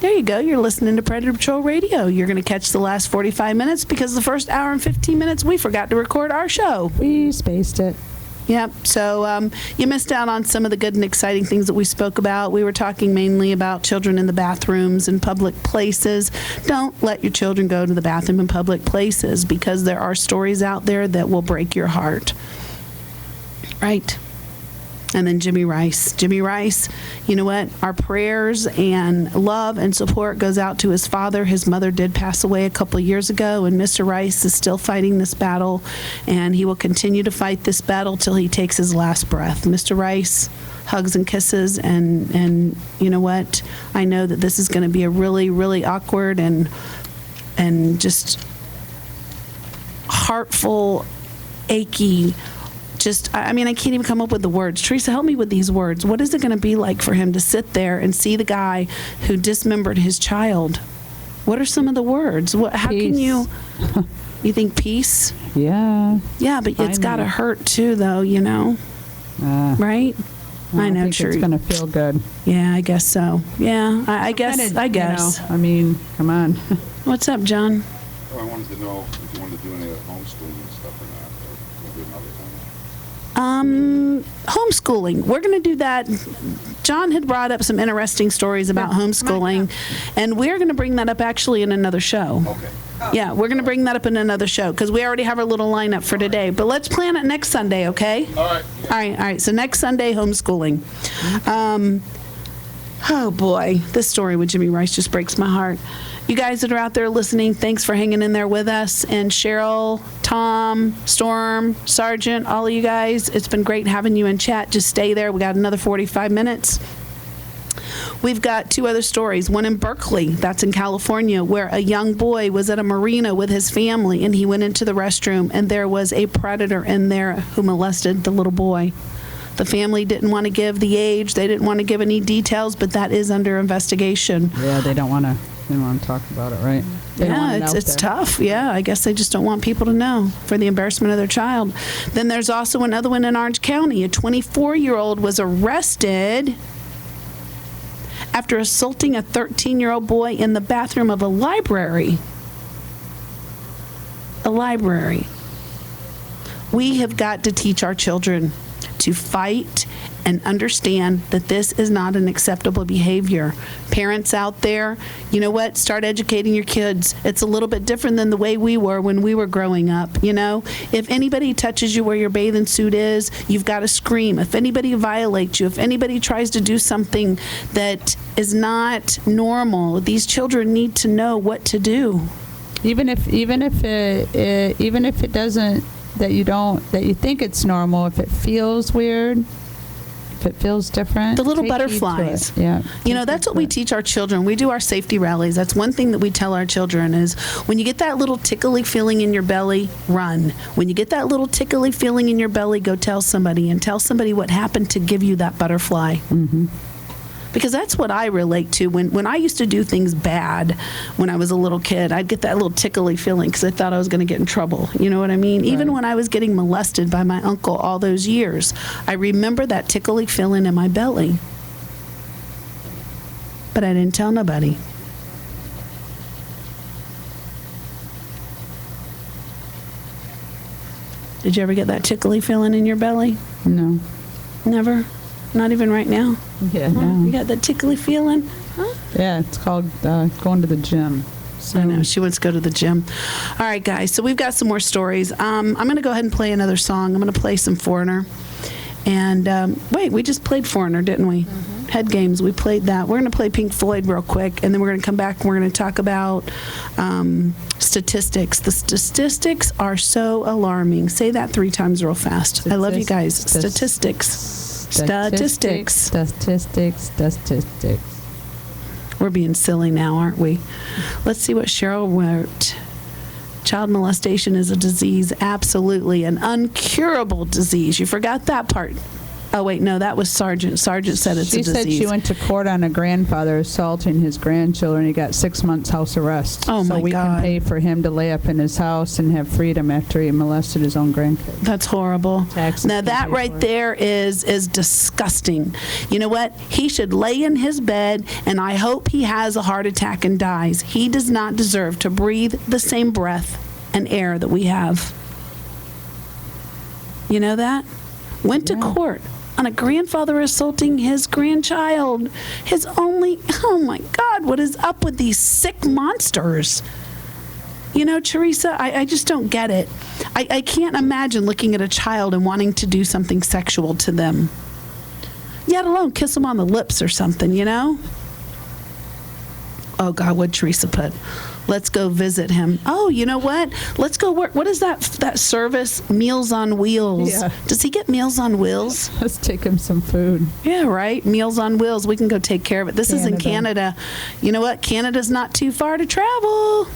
There you go. You're listening to Predator Patrol Radio. You're going to catch the last 45 minutes because the first hour and 15 minutes we forgot to record our show. We spaced it. Yep. So you missed out on some of the good and exciting things that we spoke about. We were talking mainly about children in the bathrooms and public places. Don't let your children go to the bathroom in public places because there are stories out there that will break your heart. Right. And then Jimmy Rice. Jimmy Rice, you know what? Our prayers and love and support goes out to his father. His mother did pass away a couple of years ago, and Mr. Rice is still fighting this battle, and he will continue to fight this battle till he takes his last breath. Mr. Rice, hugs and kisses, and you know what? I know that this is going to be a really, really awkward and just heartful, achy, I mean, I can't even come up with the words. Teresa, help me with these words. What is it going to be like for him to sit there and see the guy who dismembered his child? What are some of the words? How peace. can you think peace? Yeah. Yeah, but it's got to hurt too, though, you know? Right? I know, think true. It's going to feel good. Yeah, I guess so. Yeah, I guess. I guess. You know, I mean, come on. What's up, John? Oh, I wanted to know if you wanted to do any homeschooling and stuff or not, or we'll do another time. Homeschooling. We're going to do that. John had brought up some interesting stories about homeschooling, and we're going to bring that up actually in another show. Okay. Yeah, we're going to bring that up in another show because we already have our little lineup for today. But let's plan it next Sunday, okay? All right. All right. So next Sunday, homeschooling. Oh, boy. This story with Jimmy Rice just breaks my heart. You guys that are out there listening, thanks for hanging in there with us. And Cheryl, Tom, Storm, Sergeant, all of you guys, it's been great having you in chat. Just stay there. We got another 45 minutes. We've got two other stories. One in Berkeley, that's in California, where a young boy was at a marina with his family, and he went into the restroom, and there was a predator in there who molested the little boy. The family didn't want to give the age. They didn't want to give any details, but that is under investigation. Yeah, they don't want to talk about it, right? It's tough. Yeah, I guess they just don't want people to know for the embarrassment of their child. Then there's also another one in Orange County. A 24-year-old was arrested after assaulting a 13-year-old boy in the bathroom of a library. A library. We have got to teach our children to fight and understand that this is not an acceptable behavior. Parents out there, you know what? Start educating your kids. It's a little bit different than the way we were when we were growing up, you know? If anybody touches you where your bathing suit is, you've got to scream. If anybody violates you, if anybody tries to do something that is not normal, these children need to know what to do. Even if it doesn't, that you think it's normal, if it feels weird, if it feels different. The little butterflies. Yeah. You know, that's what we teach our children. We do our safety rallies. That's one thing that we tell our children is when you get that little tickly feeling in your belly, run. When you get that little tickly feeling in your belly, go tell somebody and tell somebody what happened to give you that butterfly. Mm-hmm. Because that's what I relate to. When I used to do things bad when I was a little kid, I'd get that little tickly feeling because I thought I was going to get in trouble. You know what I mean? Right. Even when I was getting molested by my uncle all those years, I remember that tickly feeling in my belly. But I didn't tell nobody. Did you ever get that tickly feeling in your belly? No. Never? Not even right now? Yeah, no. You got that tickly feeling? Huh? Yeah, it's called going to the gym. So. I know, she wants to go to the gym. All right, guys, so we've got some more stories. I'm going to go ahead and play another song. I'm going to play some Foreigner. And, wait, we just played Foreigner, didn't we? Mm-hmm. Head Games, we played that. We're going to play Pink Floyd real quick, and then we're going to come back and we're going to talk about statistics. The statistics are so alarming. Say that 3 times real fast. I love you guys. Statistics. Statistics. We're being silly now, aren't we? Let's see what Cheryl wrote. Child molestation is a disease, absolutely, an uncurable disease. You forgot that part. Oh, wait, no, that was Sergeant. Sergeant said it's a She disease. said she went to court on a grandfather assaulting his grandchildren. He got 6 months house arrest. Oh, so my we God. can pay for him to lay up in his house and have freedom after he molested his own grandkids. That's horrible. Taxes Now can that pay right for it. there is disgusting. You know what? He should lay in his bed, and I hope he has a heart attack and dies. He does not deserve to breathe the same breath and air that we have. You know that? Went to Yeah. court on a grandfather assaulting his grandchild. His only, oh my God, what is up with these sick monsters? You know, Teresa, I just don't get it. I can't imagine looking at a child and wanting to do something sexual to them. Yet alone kiss them on the lips or something, you know? Oh God, what'd Teresa put? Let's go visit him. Oh, you know what? Let's go work. What is that service? Meals on Wheels. Yeah. Does he get Meals on Wheels? Let's take him some food. Yeah, right. Meals on Wheels. We can go take care of it. This is in Canada. Canada. You know what? Canada's not too far to travel.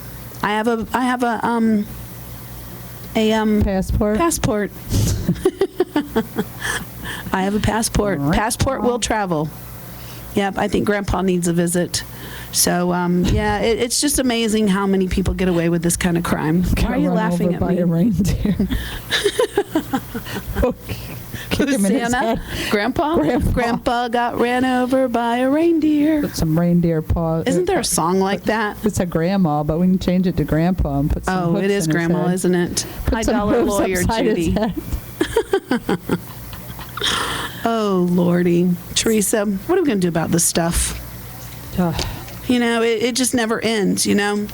I have a Passport. passport. I have a passport. Right. Passport will travel. Yep, I think Grandpa needs a visit. So, yeah, it's just amazing how many people get away with this kind of crime. Why are you Got run laughing over at by me? a reindeer. Kick him in his Santa? head. Grandpa? Grandpa. Grandpa got ran over by a reindeer. Put some reindeer paws. Isn't there a song like that? It's a grandma, but we can change it to grandpa and put some Oh, hooks it is in his Grandma, head. isn't it? Put High some dollar hooves lawyer upside his Judy. head. Oh, Lordy. Teresa, what are we going to do about this stuff? You know, it just never ends, you know.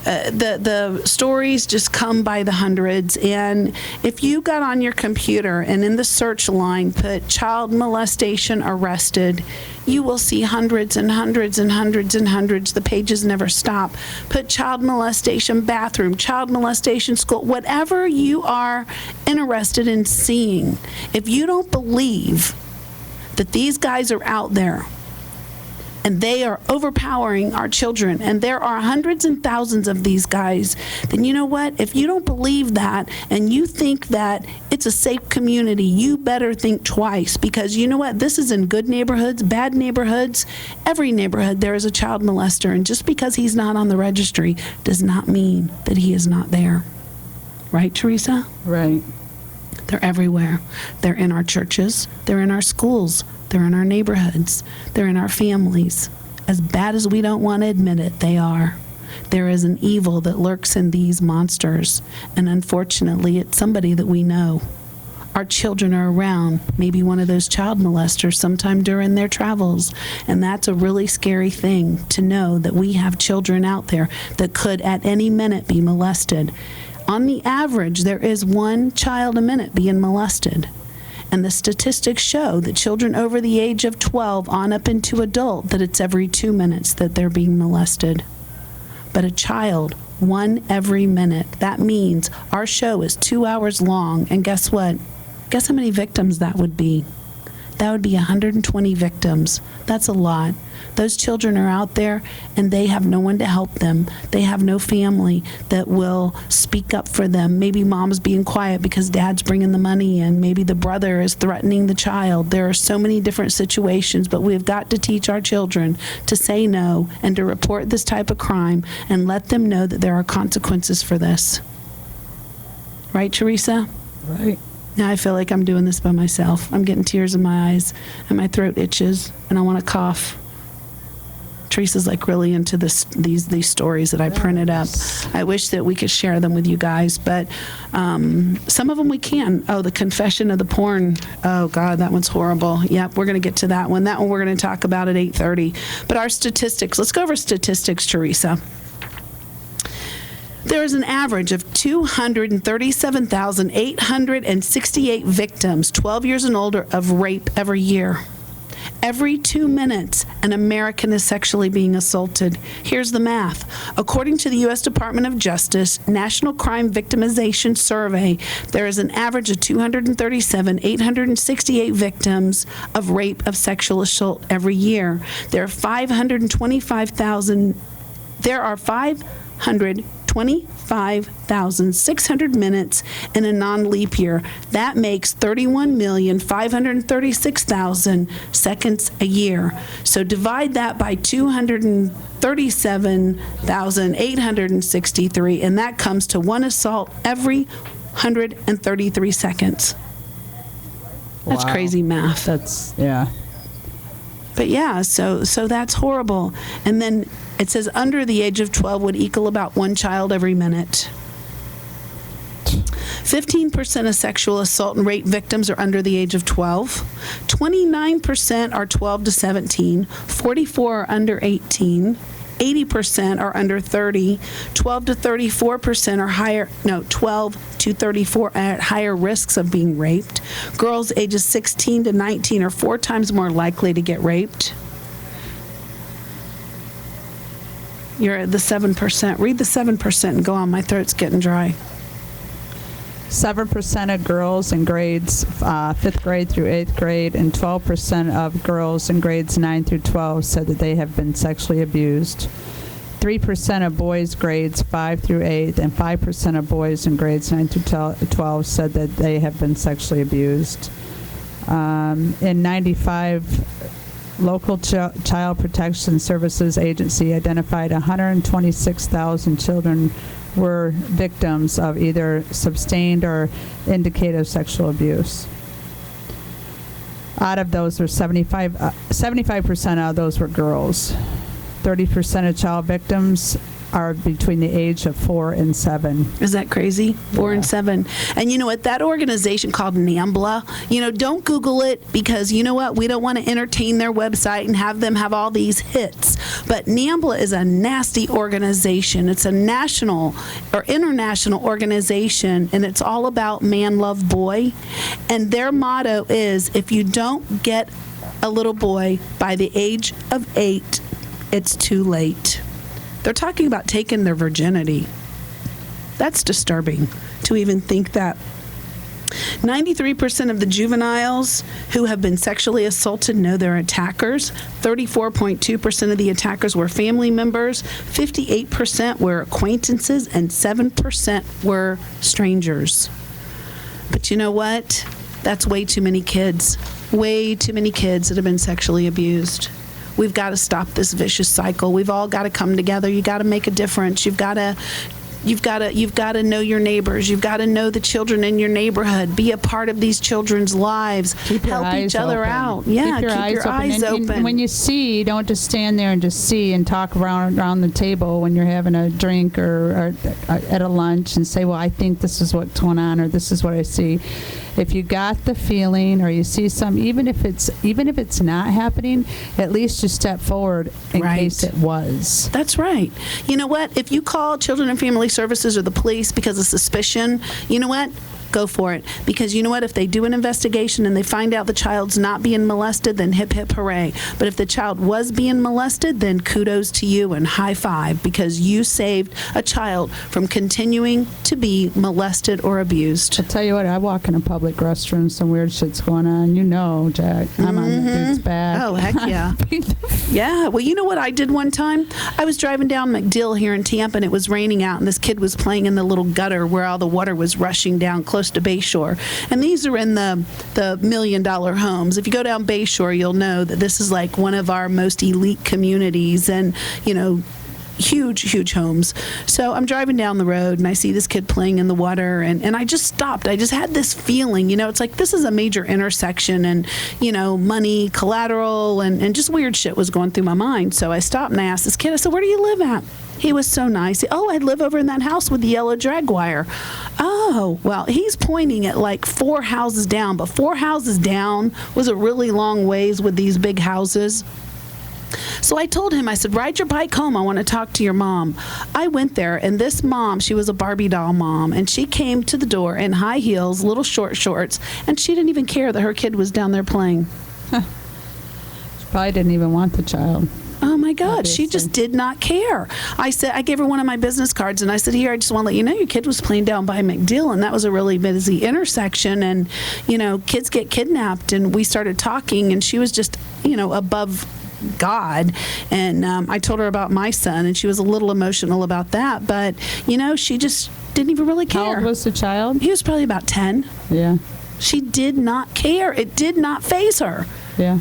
The stories just come by the hundreds. And if you got on your computer and in the search line put child molestation arrested, you will see hundreds and hundreds and hundreds and hundreds. The pages never stop. Put child molestation bathroom, child molestation school, whatever you are interested in seeing. If you don't believe that these guys are out there and they are overpowering our children, and there are hundreds and thousands of these guys, then you know what? If you don't believe that and you think that it's a safe community, you better think twice, because you know what? This is in good neighborhoods, bad neighborhoods. Every neighborhood there is a child molester, and just because he's not on the registry does not mean that he is not there. Right, Teresa? Right. They're everywhere. They're in our churches. They're in our schools. They're in our neighborhoods. They're in our families. As bad as we don't want to admit it, they are. There is an evil that lurks in these monsters, and unfortunately, it's somebody that we know. Our children are around, maybe one of those child molesters sometime during their travels, and that's a really scary thing to know that we have children out there that could at any minute be molested. On the average, there is one child a minute being molested. And the statistics show that children over the age of 12 on up into adult, that it's every 2 minutes that they're being molested. But a child, one every minute. That means our show is 2 hours long. And guess what? Guess how many victims that would be? That would be 120 victims. That's a lot. Those children are out there and they have no one to help them. They have no family that will speak up for them. Maybe mom's being quiet because dad's bringing the money in. Maybe the brother is threatening the child. There are so many different situations, but we've got to teach our children to say no and to report this type of crime and let them know that there are consequences for this. Right, Teresa? Right. Now I feel like I'm doing this by myself. I'm getting tears in my eyes and my throat itches and I want to cough. Teresa's like really into these stories that I printed up. I wish that we could share them with you guys, but some of them we can. Oh, the confession of the porn. Oh God, that one's horrible. Yep, we're going to get to that one. That one we're going to talk about at 8:30. But our statistics. Let's go over statistics, Teresa. There is an average of 237,868 victims, 12 years and older, of rape every year. Every 2 minutes, an American is sexually being assaulted. Here's the math. According to the U.S. Department of Justice National Crime Victimization Survey, there is an average of 237,868 victims of rape, of sexual assault every year. There are 525,000 25,600 minutes in a non-leap year. That makes 31,536,000 seconds a year. So divide that by 237,863, and that comes to one assault every 133 seconds. That's Wow. crazy math. That's, yeah. But yeah, so that's horrible. And then it says under the age of 12 would equal about one child every minute. 15% of sexual assault and rape victims are under the age of 12. 29% are 12 to 17. 44 are under 18. 80% are under 30. 12 to 34% are higher, no, 12 to 34 are at higher risks of being raped. Girls ages 16 to 19 are 4 times more likely to get raped. You're at the 7%. Read the 7% and go on. My throat's getting dry. 7% of girls in grades 5th grade through 8th grade and 12% of girls in grades 9 through 12 said that they have been sexually abused. 3% of boys grades 5 through 8 and 5% of boys in grades 9 through 12 said that they have been sexually abused. In 95, local Child Protection Services Agency identified 126,000 children were victims of either sustained or indicative sexual abuse. Out of those, 75% of those were girls. 30% of child victims are between the age of 4 and 7. Is that crazy? 4 and 7. And you know what? That organization called NAMBLA, don't Google it because you know what? We don't want to entertain their website and have them have all these hits. But NAMBLA is a nasty organization. It's a national or international organization, and it's all about man, love, boy. And their motto is, if you don't get a little boy by the age of 8, it's too late. They're talking about taking their virginity. That's disturbing to even think that. 93% of the juveniles who have been sexually assaulted know their attackers. 34.2% of the attackers were family members. 58% were acquaintances, and 7% were strangers. But you know what? That's way too many kids. Way too many kids that have been sexually abused. We've got to stop this vicious cycle. We've all got to come together. You got to make a difference. You've got to know your neighbors. You've got to know the children in your neighborhood. Be a part of these children's lives. Help each other out. Yeah, keep your eyes open. And when you see, don't just stand there and just see and talk around the table when you're having a drink or at a lunch and say, well, I think this is what's going on, or this is what I see. If you got the feeling or you see some, even if it's not happening, at least you step forward in case it was. That's right. You know what? If you call Children and Family Services or the police because of suspicion, you know what? Go for it. Because you know what? If they do an investigation and they find out the child's not being molested, then hip, hip, hooray. But if the child was being molested, then kudos to you and high five, because you saved a child from continuing to be molested or abused. I tell you what, I walk in a public restroom, some weird shit's going on. You know, Jack, I'm on the dude's back. Oh, heck yeah. Yeah. Well, you know what I did one time? I was driving down MacDill here in Tampa, and it was raining out, and this kid was playing in the little gutter where all the water was rushing down close to Bayshore. And these are in the $1 million homes. If you go down Bayshore, you'll know that this is like one of our most elite communities, and, huge homes. So I'm driving down the road and I see this kid playing in the water, and I just stopped. I just had this feeling, it's like this is a major intersection, and, money, collateral, and just weird shit was going through my mind. So I stopped and I asked this kid, I said, where do you live at? He was so nice. Oh, I live over in that house with the yellow drag wire. Oh, well, he's pointing at like 4 houses down, but 4 houses down was a really long ways with these big houses. So I told him, I said, ride your bike home. I want to talk to your mom. I went there, and this mom, she was a Barbie doll mom, and she came to the door in high heels, little short shorts, and she didn't even care that her kid was down there playing. She probably didn't even want the child. Oh my God, Obviously. She just did not care. I gave her one of my business cards, and I said, here, I just want to let you know your kid was playing down by MacDill, and that was a really busy intersection, and, kids get kidnapped. And we started talking, and she was just, above God. And I told her about my son, and she was a little emotional about that. But, she just didn't even really care. How old was the child? He was probably about 10. Yeah. She did not care. It did not faze her. Yeah.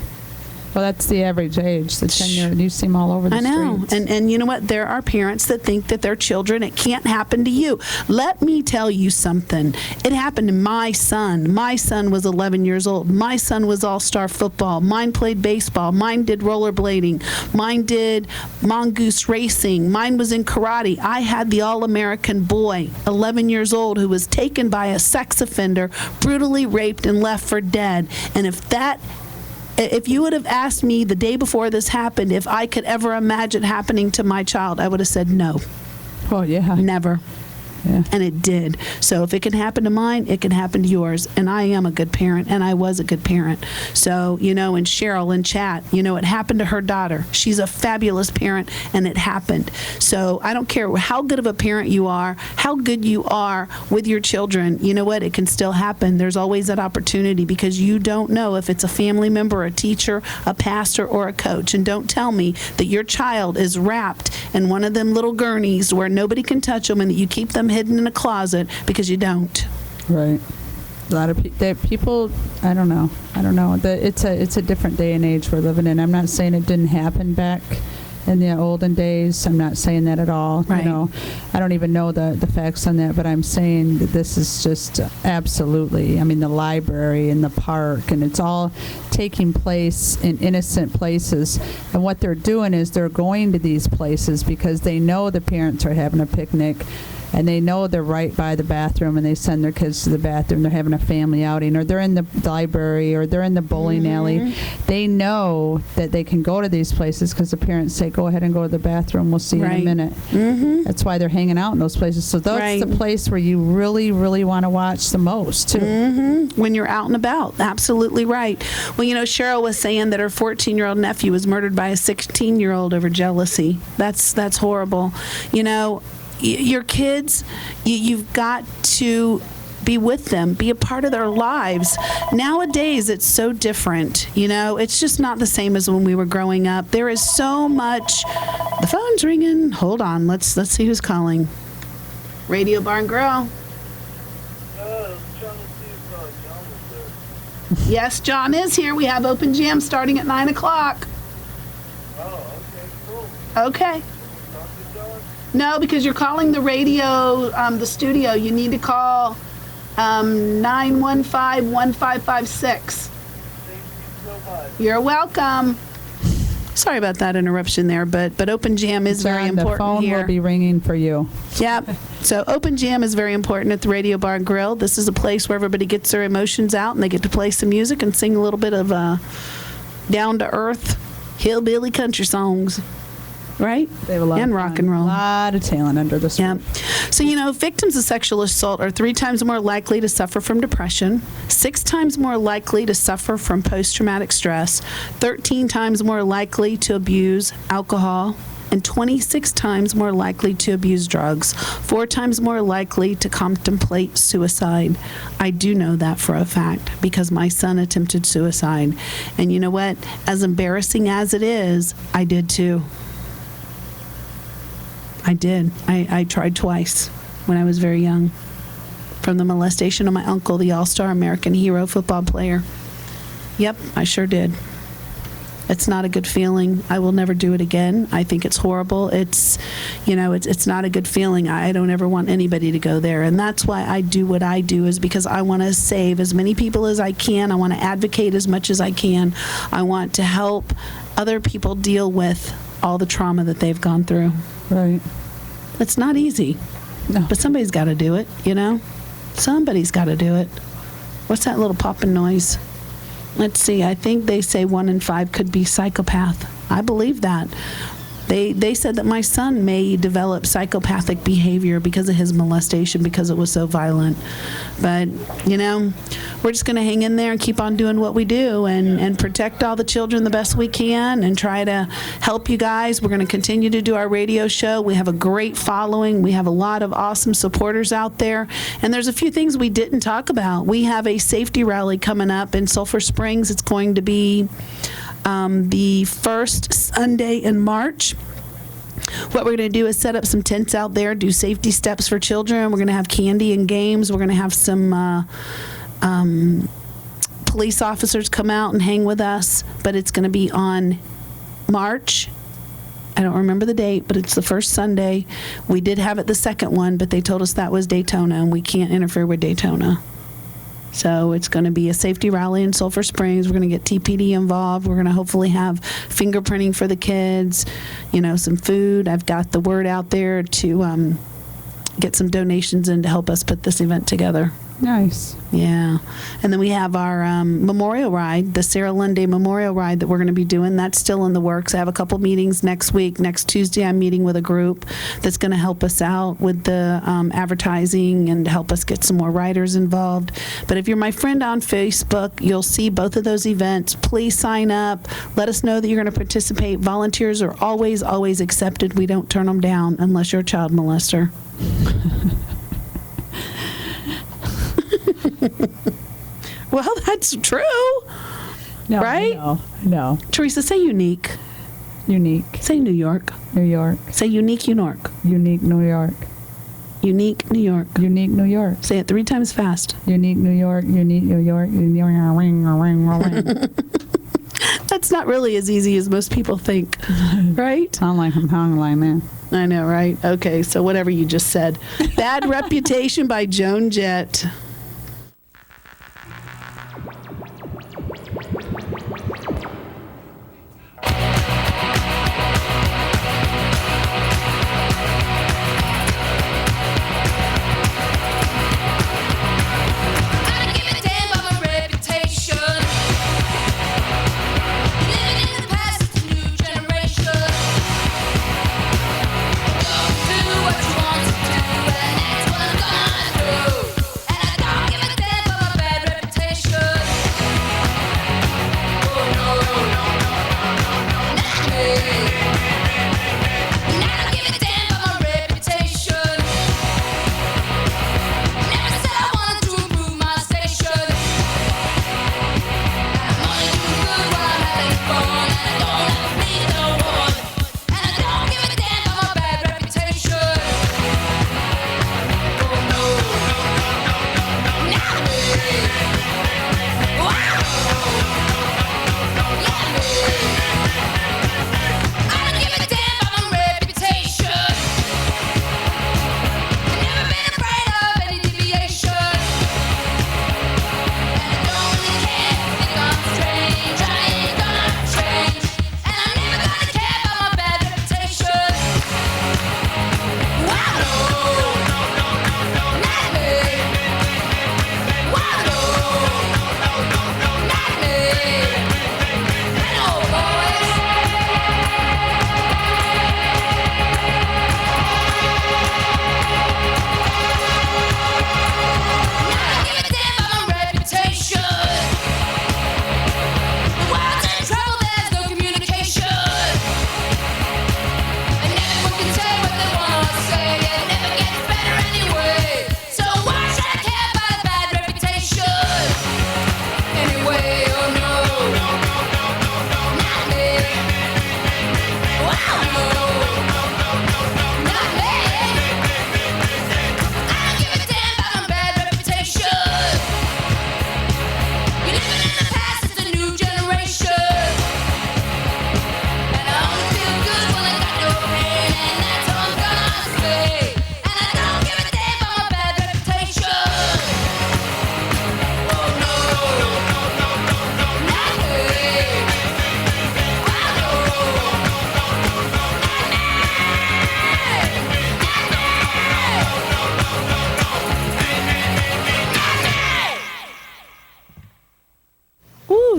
Well, that's the average age. The 10-year, you see them all over the I know. streets. And you know what? There are parents that think that their children, it can't happen to you. Let me tell you something. It happened to my son. My son was 11 years old. My son was all-star football. Mine played baseball. Mine did rollerblading. Mine did mongoose racing. Mine was in karate. I had the all-American boy, 11 years old, who was taken by a sex offender, brutally raped, and left for dead. And if you would have asked me the day before this happened if I could ever imagine happening to my child, I would have said no. Oh, yeah. Never. Yeah. And it did. So if it can happen to mine, it can happen to yours. And I am a good parent, and I was a good parent. So, and Cheryl in chat, it happened to her daughter. She's a fabulous parent, and it happened. So I don't care how good of a parent you are, how good you are with your children, you know what? It can still happen. There's always that opportunity because you don't know if it's a family member, a teacher, a pastor, or a coach. And don't tell me that your child is wrapped in one of them little gurneys where nobody can touch them and that you keep them hidden in a closet because you don't. Right. A lot of people, I don't know. It's a different day and age we're living in. I'm not saying it didn't happen back in the olden days. I'm not saying that at all. Right. I don't even know the facts on that, but I'm saying that this is just absolutely, the library and the park, and it's all taking place in innocent places. And what they're doing is they're going to these places because they know the parents are having a picnic, and they know they're right by the bathroom, and they send their kids to the bathroom. They're having a family outing, or they're in the library, or they're in the bowling alley. They know that they can go to these places because the parents say, go ahead and go to the bathroom. We'll see you in a minute. That's why they're hanging out in those places. So that's the place where you really, really want to watch the most, too. When you're out and about. Absolutely right. Well, Cheryl was saying that her 14-year-old nephew was murdered by a 16-year-old over jealousy. That's horrible. Your kids, you've got to be with them, be a part of their lives. Nowadays, it's so different. It's just not the same as when we were growing up. There is so much. The phone's ringing. Hold on. Let's see who's calling. Radio Barn Grill. Yes, John is here. We have open jam starting at 9 o'clock. Oh, okay, cool. Okay. No, because you're calling the radio, the studio. You need to call 915-1556. Thank you so much. You're welcome. Sorry about that interruption there, but Open Jam is very important the phone here. will be ringing for you. Yep. So Open Jam is very important at the Radio Bar and Grill. This is a place where everybody gets their emotions out and they get to play some music and sing a little bit of down-to-earth hillbilly country songs. Right? They have a lot and of rock talent. and roll. A lot of talent under the Yeah. roof. So, victims of sexual assault are 3 times more likely to suffer from depression, 6 times more likely to suffer from post-traumatic stress, 13 times more likely to abuse alcohol, and 26 times more likely to abuse drugs, 4 times more likely to contemplate suicide. I do know that for a fact because my son attempted suicide. And you know what? As embarrassing as it is, I did too. I did. I tried twice when I was very young. From the molestation of my uncle, the all-star American hero football player. Yep, I sure did. It's not a good feeling. I will never do it again. I think it's horrible. It's not a good feeling. I don't ever want anybody to go there. And that's why I do what I do, is because I want to save as many people as I can. I want to advocate as much as I can. I want to help other people deal with all the trauma that they've gone through. Right. It's not easy. No. But somebody's got to do it, Somebody's got to do it. What's that little popping noise? Let's see. I think they say 1 in 5 could be psychopath. I believe that. They said that my son may develop psychopathic behavior because of his molestation, because it was so violent. But, we're just going to hang in there and keep on doing what we do and protect all the children the best we can and try to help you guys. We're going to continue to do our radio show. We have a great following. We have a lot of awesome supporters out there. And there's a few things we didn't talk about. We have a safety rally coming up in Sulphur Springs. It's going to be the first Sunday in March. What we're going to do is set up some tents out there, do safety steps for children. We're going to have candy and games. We're going to have some police officers come out and hang with us, but it's going to be on March. I don't remember the date, but it's the first Sunday. We did have it the second one, but they told us that was Daytona, and we can't interfere with Daytona. So it's going to be a safety rally in Sulphur Springs. We're going to get TPD involved. We're going to hopefully have fingerprinting for the kids, some food. I've got the word out there to get some donations in to help us put this event together. Nice. Yeah. And then we have our memorial ride, the Sarah Lunday Memorial Ride that we're going to be doing. That's still in the works. I have a couple meetings next week. Next Tuesday, I'm meeting with a group that's going to help us out with the advertising and help us get some more riders involved. But if you're my friend on Facebook, you'll see both of those events. Please sign up. Let us know that you're going to participate. Volunteers are always, always accepted. We don't turn them down unless you're a child molester. Well, that's true. No, right? No. Teresa, say unique. Unique. Say New York. New York. Say unique New York. Unique New York. Unique New York. Unique New York. Say it 3 times fast. Unique New York. Unique New York. Unique. That's not really as easy as most people think, right? Sound like I'm hung like man. I know, right? Okay, so whatever you just said. Bad Reputation by Joan Jett.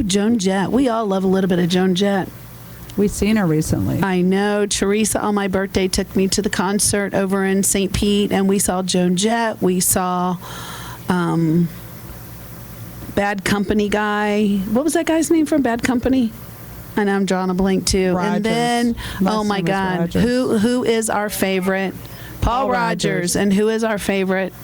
Joan Jett. We all love a little bit of Joan Jett. We've seen her recently. I know. Teresa, on my birthday, took me to the concert over in St. Pete, and we saw Joan Jett. We saw Bad Company guy. What was that guy's name from Bad Company? I know I'm drawing a blank too. Rogers. And then, oh my name is God, Rogers. who is our favorite? Paul Rogers. And who is our favorite?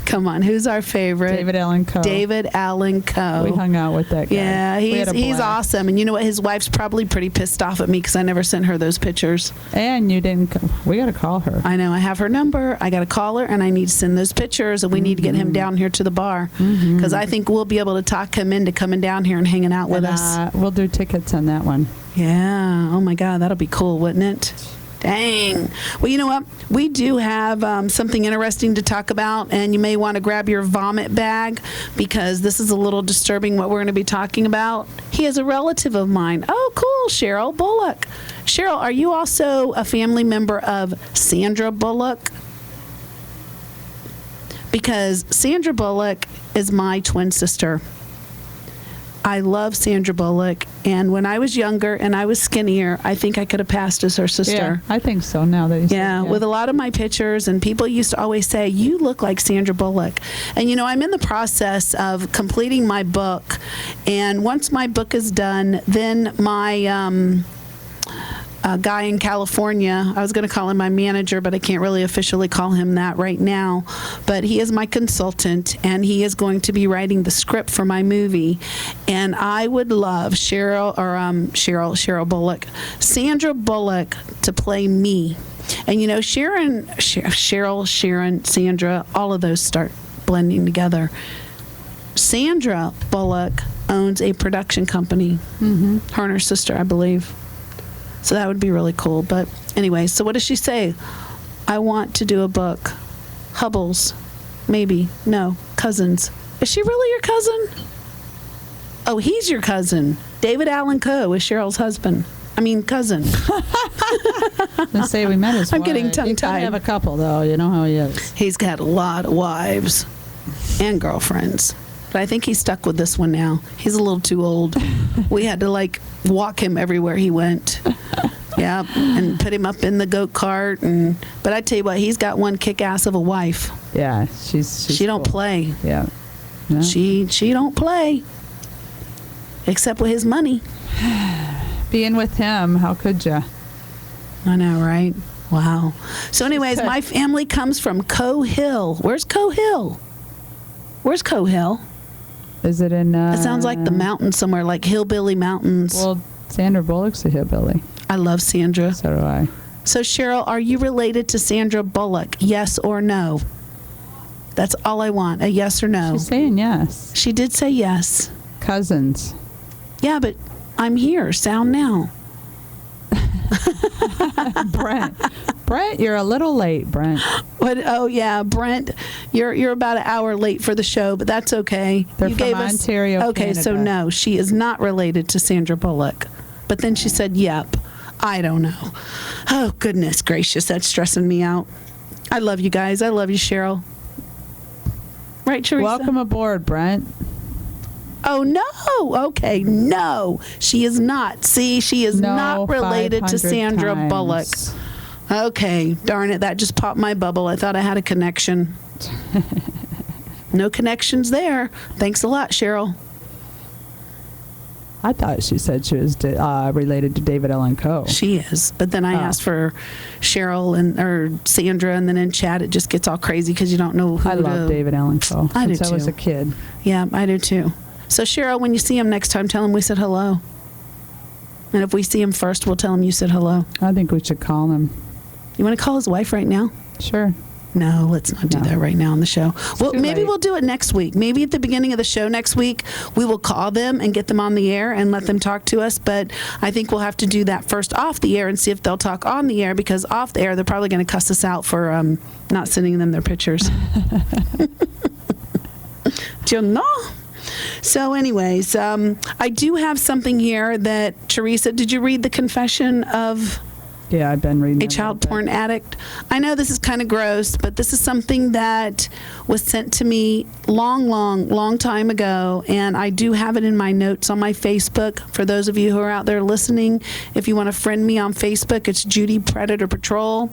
Come on, who's our favorite? David Allen Coe. David Allen Coe. We hung out with that guy. Yeah, We had a he's blast. awesome. And you know what? His wife's probably pretty pissed off at me because I never sent her those pictures. And you didn't. We got to call her. I know. I have her number. I got to call her, and I need to send those pictures, and we need to get him down here to the bar because I think we'll be able to talk him into coming down here and hanging out with And, us. We'll do tickets on that one. Yeah. Oh, my God. That'll be cool, wouldn't it? Dang. Well, you know what? We do have something interesting to talk about, and you may want to grab your vomit bag because this is a little disturbing what we're going to be talking about. He is a relative of mine. Oh, cool. Cheryl Bullock. Cheryl, are you also a family member of Sandra Bullock? Because Sandra Bullock is my twin sister. I love Sandra Bullock, and when I was younger and I was skinnier, I think I could have passed as her sister. Yeah, I think so now that you say Yeah, it, with a lot of my pictures, and people used to always say, you look like Sandra Bullock. And, you know, I'm in the process of completing my book, and once my book is done, then my guy in California, I was going to call him my manager, but I can't really officially call him that right now, but he is my consultant, and he is going to be writing the script for my movie. And I would love Cheryl Bullock, Sandra Bullock to play me. And you know, Cheryl, Sharon, Sandra, all of those start blending together. Sandra Bullock owns a production company. Her and her sister, I believe. So that would be really cool. But anyway, so what does she say? I want to do a book. Hubbles. Maybe. No. Cousins. Is she really your cousin? Oh, he's your cousin. David Allen Coe is Cheryl's husband. I mean, cousin. Let's say we met his I'm wife. getting tongue-tied. He have a couple, though. You know how he is. He's got a lot of wives and girlfriends. But I think he's stuck with this one now. He's a little too old. We had to, like, walk him everywhere he went. Yeah, and put him up in the goat cart. But I tell you what, he's got one kick-ass of a wife. Yeah, she's She don't cool. play. Yeah. No. She don't play. Except with his money. Being with him, how could you? I know, right? Wow. So anyways, my family comes from Coe Hill. Where's Coe Hill? Where's Coe Hill? Is it in? It sounds like the mountains somewhere, like Hillbilly Mountains. Well, Sandra Bullock's a hillbilly. I love Sandra. So do I. So Cheryl, are you related to Sandra Bullock? Yes or no? That's all I want, a yes or no. She's saying yes. She did say yes. Cousins. Yeah, but I'm here. Sound now. Brent, you're a little late, Brent. What? Oh yeah, Brent, you're about an hour late for the show, but that's okay. They're You from gave Ontario, Okay, so Canada. no, she is not related to Sandra Bullock. But then she said, "Yep." I don't know. Oh goodness gracious, that's stressing me out. I love you guys. I love you, Cheryl. Right, Teresa? Welcome aboard, Brent. Oh no. Okay, no, she is not. See, she is No, not related to 500 Sandra times. Bullock. Okay, darn it, that just popped my bubble. I thought I had a connection. No connections there. Thanks a lot, Cheryl. I thought she said she was related to David Allen Coe. She is. But then I asked for Cheryl or Sandra, and then in chat it just gets all crazy because you don't know who I love David Allen Coe I do since I was too. a kid. Yeah, I do too. So Cheryl, when you see him next time, tell him we said hello. And if we see him first, we'll tell him you said hello. I think we should call him. You want to call his wife right now? Sure. No, let's not do No. that right now on the show. Well, too maybe late. we'll do it next week. Maybe at the beginning of the show next week, we will call them and get them on the air and let them talk to us. But I think we'll have to do that first off the air and see if they'll talk on the air, because off the air, they're probably going to cuss us out for not sending them their pictures. Do you know? So anyways, I do have something here that, Teresa, did you read the confession of Yeah, I've been reading a it child little bit. porn addict? I know this is kind of gross, but this is something that was sent to me long time ago, and I do have it in my notes on my Facebook. For those of you who are out there listening, if you want to friend me on Facebook, it's Judy Predator Patrol,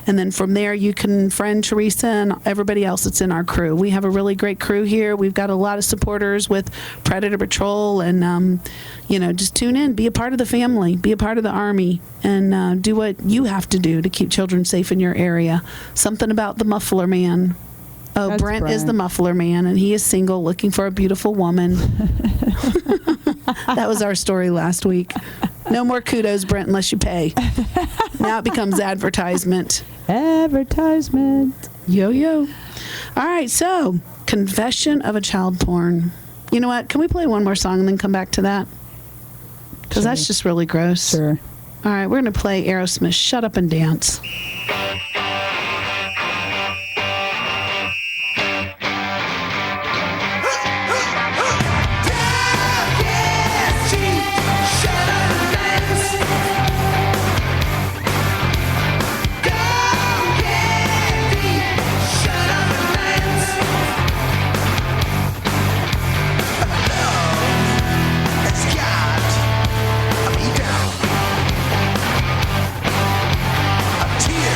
and then from there you can friend Teresa and everybody else that's in our crew. We have a really great crew here. We've got a lot of supporters with Predator Patrol, and just tune in, be a part of the family, be a part of the Army, and do what you have to do to keep children safe in your area. Something about the muffler man. Oh, That's Brent is Brent. the muffler man, and he is single, looking for a beautiful woman. That was our story last week. No more kudos, Brent, unless you pay. Now it becomes advertisement. Advertisement. Yo, yo. All right, so confession of a child porn. You know what? Can we play one more song and then come back to that? Because Sure. that's just really gross. Sure. All right, we're going to play Aerosmith, Shut Up and Dance. Tears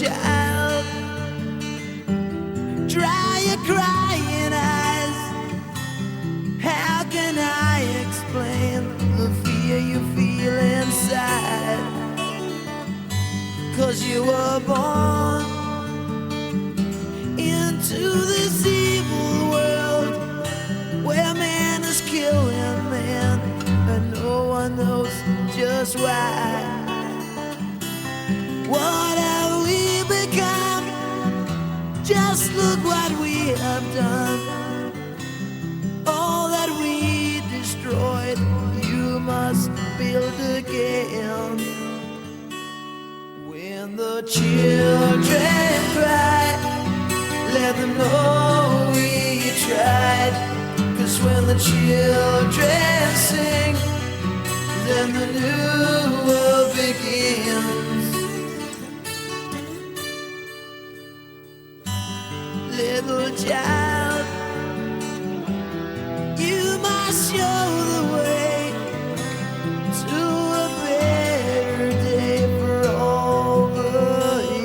child. Dry your crying eyes. How can I explain the fear you feel inside? 'Cause you were born into this evil world where man is killing man and no one knows just why. What have we become? Just look what we have done. All that we destroyed, you must build again. When the children cry, let them know we tried. 'Cause when the children sing, then the new world begins. Little child, you must show the way to a better day for all the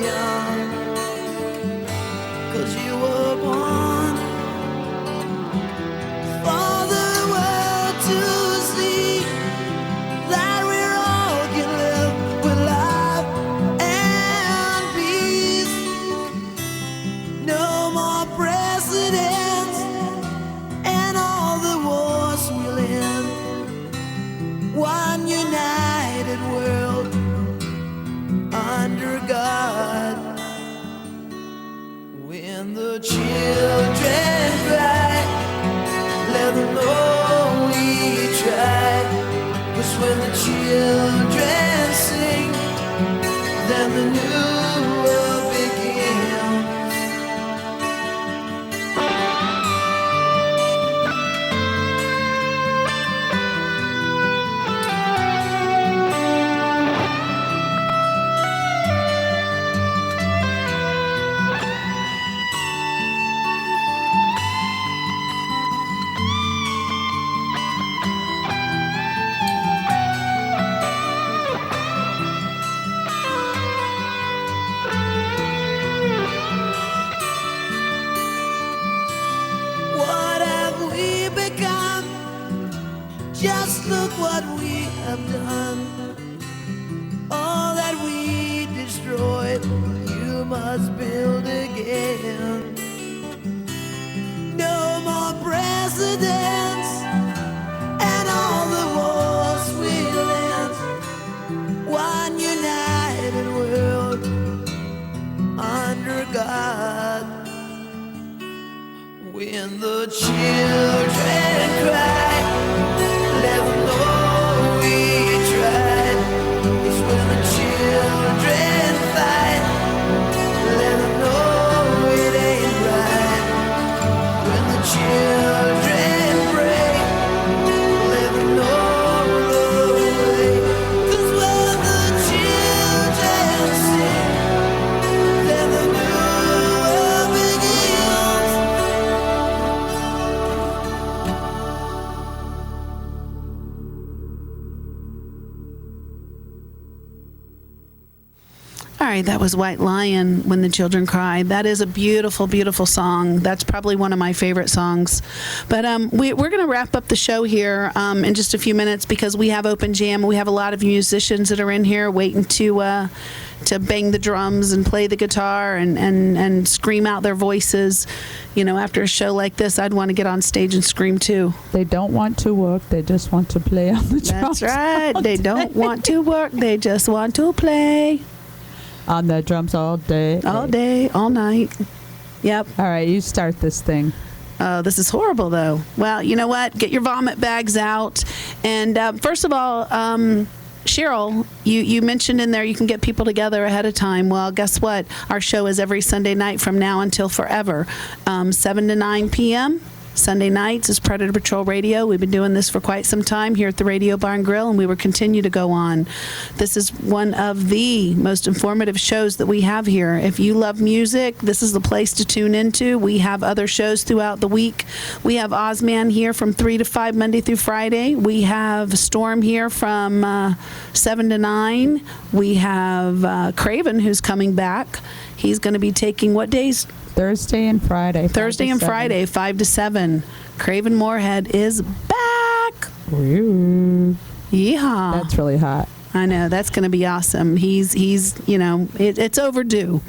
young. 'Cause you were born for the world to see that we're all can live with love and peace. No more presidents and all the wars will end. One united world under God. When the children cry, let them know we tried. 'Cause when the children sing, then the new world begins. What have we become? Just look what we have done. All that we destroyed, you must build again. No more presidents and all the wars will end. One united world under God. When the children cry, let them know we tried. 'Cause when the children fight, let them know it ain't right. When the children pray, let them know the way. 'Cause when the children sing, then the new world begins. All right, that was White Lion, When the Children Cry. That is a beautiful, beautiful song. That's probably one of my favorite songs. But we're going to wrap up the show here in just a few minutes because we have open jam. We have a lot of musicians that are in here waiting to bang the drums and play the guitar and scream out their voices. You know, after a show like this, I'd want to get on stage and scream too. They don't want to work. They just want to play on the drums. That's right. They don't want to work. They just want to play. On the drums all day. All day, all night. Yep. All right, you start this thing. Oh, this is horrible, though. Well, you know what? Get your vomit bags out. And first of all, Cheryl, you mentioned in there you can get people together ahead of time. Well, guess what? Our show is every Sunday night from now until forever, 7 to 9 p.m. Sunday nights is Predator Patrol Radio. We've been doing this for quite some time here at the Radio Bar and Grill, and we will continue to go on. This is one of the most informative shows that we have here. If you love music, this is the place to tune into. We have other shows throughout the week. We have Ozman here from 3 to 5 Monday through Friday. We have Storm here from 7 to 9. We have Craven, who's coming back. He's going to be taking what days? Thursday and Friday. Thursday and Friday, 5 to 7. Craven Moorhead is back. Ooh, Yeehaw. that's really hot. I know, that's going to be awesome. He's it's overdue.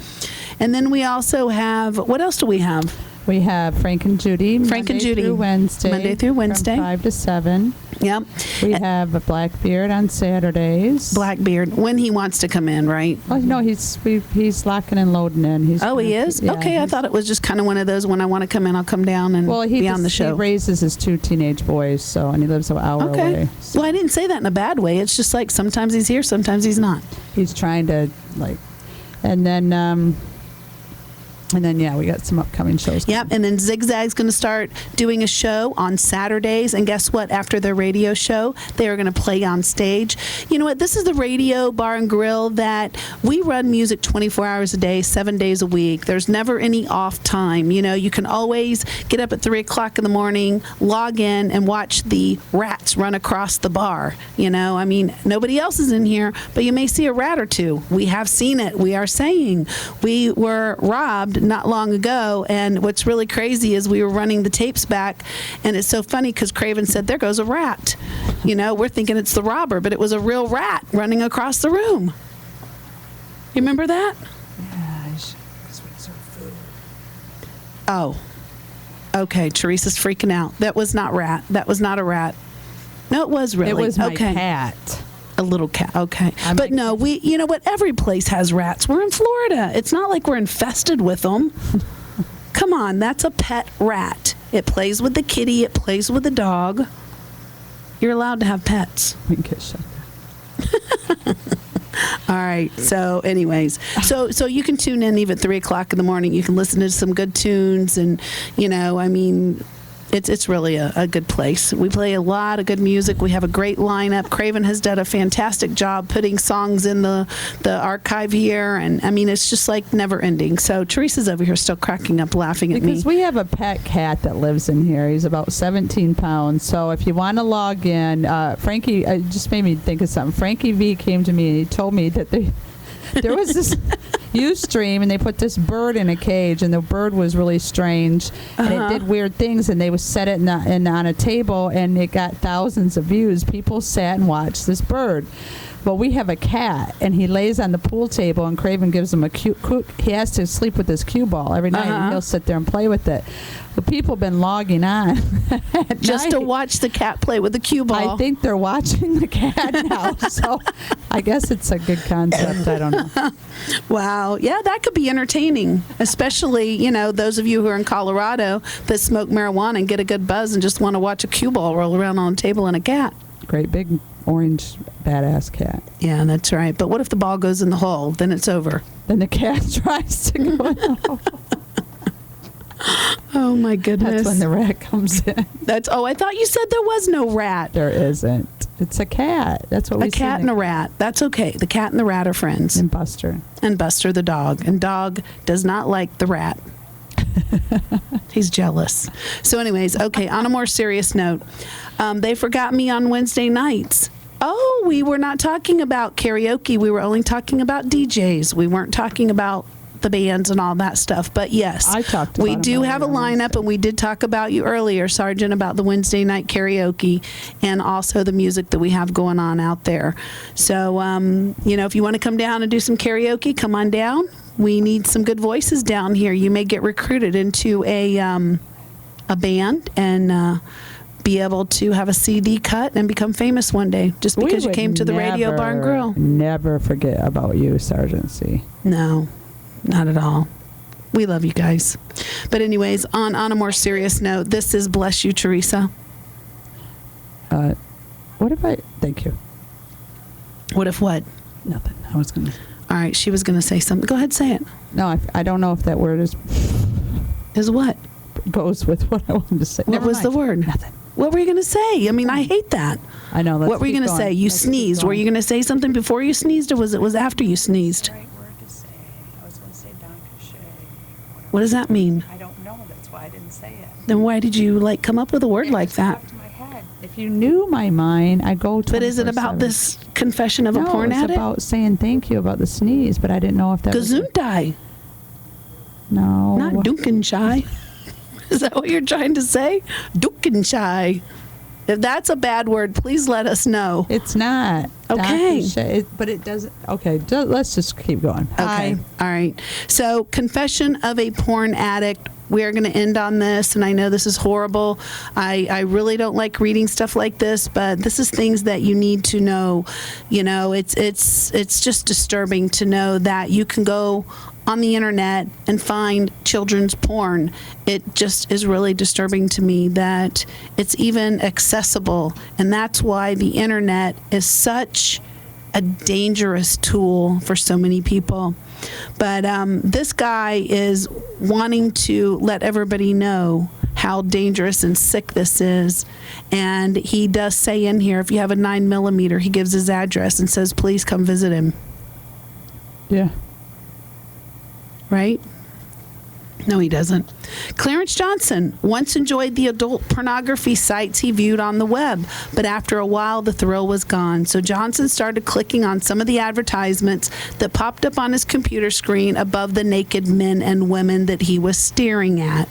And then we also have, what else do we have? We have Frank and Judy. Frank and Judy. Through Wednesday. Monday through Wednesday. From 5 to 7. Yep. We have a Blackbeard on Saturdays. Blackbeard, when he wants to come in, right? Oh no, he's locking and loading in. He is? Yeah, okay, I thought it was just kind of one of those, when I want to come in, I'll come down and be on the show. He raises his 2 teenage boys, and he lives an hour away. So. Well, I didn't say that in a bad way. It's just like sometimes he's here, sometimes he's not. He's trying to and then, yeah, we got some upcoming shows. Yep, and then Zigzag's going to start doing a show on Saturdays. And guess what? After their radio show, they are going to play on stage. You know what? This is the radio bar and grill that we run music 24 hours a day, 7 days a week. There's never any off time. You know, you can always get up at 3 o'clock in the morning, log in, and watch the rats run across the bar. You know, I mean, nobody else is in here, but you may see a rat or two. We have seen it. We are saying we were robbed not long ago, and what's really crazy is we were running the tapes back, and it's so funny because Craven said, there goes a rat. You know, we're thinking it's the robber, but it was a real rat running across the room. You remember that? Yeah, because we serve food. Oh, okay. Teresa's freaking out. That was not rat. That was not a rat. No, it was really. It was my okay. cat. A little cat, okay. But no, you know what? Every place has rats. We're in Florida. It's not like we're infested with them. Come on, that's a pet rat. It plays with the kitty. It plays with the dog. You're allowed to have pets. We can get shut down. All right. So, anyways, so you can tune in even at 3 o'clock in the morning. You can listen to some good tunes, and I mean. It's really a good place. We play a lot of good music. We have a great lineup. Craven has done a fantastic job putting songs in the archive here, and I mean, it's just like never ending. So Teresa's over here still cracking up laughing at me. Because we have a pet cat that lives in here. He's about 17 pounds. So if you want to log in, Frankie, it just made me think of something. Frankie V came to me and he told me that there was this Ustream, and they put this bird in a cage, and the bird was really strange, and it did weird things, and they would set it on a table, and it got thousands of views. People sat and watched this bird. Well, we have a cat, and he lays on the pool table, and Craven gives him he has to sleep with this cue ball every night, and he'll sit there and play with it. But people have been logging on just to watch the cat play with the cue ball. I think they're watching the cat now, so I guess it's a good concept. I don't know. Wow. Yeah, that could be entertaining, especially, those of you who are in Colorado that smoke marijuana and get a good buzz and just want to watch a cue ball roll around on a table and a cat. Great big orange badass cat. Yeah, that's right. But what if the ball goes in the hole? Then it's over. Then the cat tries to go in the hole. Oh, my goodness. That's when the rat comes in. I thought you said there was no rat. There isn't. It's a cat. That's what we see. A cat and a rat. That's okay. The cat and the rat are friends. And Buster. And Buster the dog. And dog does not like the rat. He's jealous. So anyways, okay, on a more serious note, they forgot me on Wednesday nights. Oh, we were not talking about karaoke. We were only talking about DJs. We weren't talking about the bands and all that stuff. But yes, we do have a lineup, and we did talk about you earlier, Sergeant, about the Wednesday night karaoke and also the music that we have going on out there. So, if you want to come down and do some karaoke, come on down. We need some good voices down here. You may get recruited into a band and be able to have a CD cut and become famous one day just because you came to the Radio Bar and Grill. Never forget about you, Sergeant C. No, not at all. We love you guys. But anyways, on a more serious note, this is Bless You, Teresa. Thank you. What if what? Nothing. I was going to. All right, she was going to say something. Go ahead, say it. No, I don't know if that word is what? Goes with what I wanted to say. What was the word? Nothing. What were you going to say? I mean, I hate that. I know. What were you going to say? You sneezed. Were you going to say something before you sneezed, or was it after you sneezed? Right word to say. I was going to say Dankeschön. What does that mean? I don't know. That's why I didn't say it. Then why did you come up with a word like that? It just popped in my head. If you knew my mind, I go to. But is it about this confession of a porn it's addict? about saying thank you about the sneeze, but I didn't know if that was. Gesundheit. No. Not Dunkenshire. Is that what you're trying to say? Dunkenshire. If that's a bad word, please let us know. It's not. Okay. But it doesn't. Okay, let's just keep going. Okay. All right. So, confession of a porn addict. We are going to end on this, and I know this is horrible. I really don't like reading stuff like this, but this is things that you need to know. You know, it's just disturbing to know that you can go on the internet and find children's porn. It just is really disturbing to me that it's even accessible, and that's why the internet is such a dangerous tool for so many people. But this guy is wanting to let everybody know how dangerous and sick this is. And he does say in here, if you have a 9mm, he gives his address and says, please come visit him. Yeah. Right? No, he doesn't. Clarence Johnson once enjoyed the adult pornography sites he viewed on the web, but after a while, the thrill was gone. So Johnson started clicking on some of the advertisements that popped up on his computer screen above the naked men and women that he was staring at.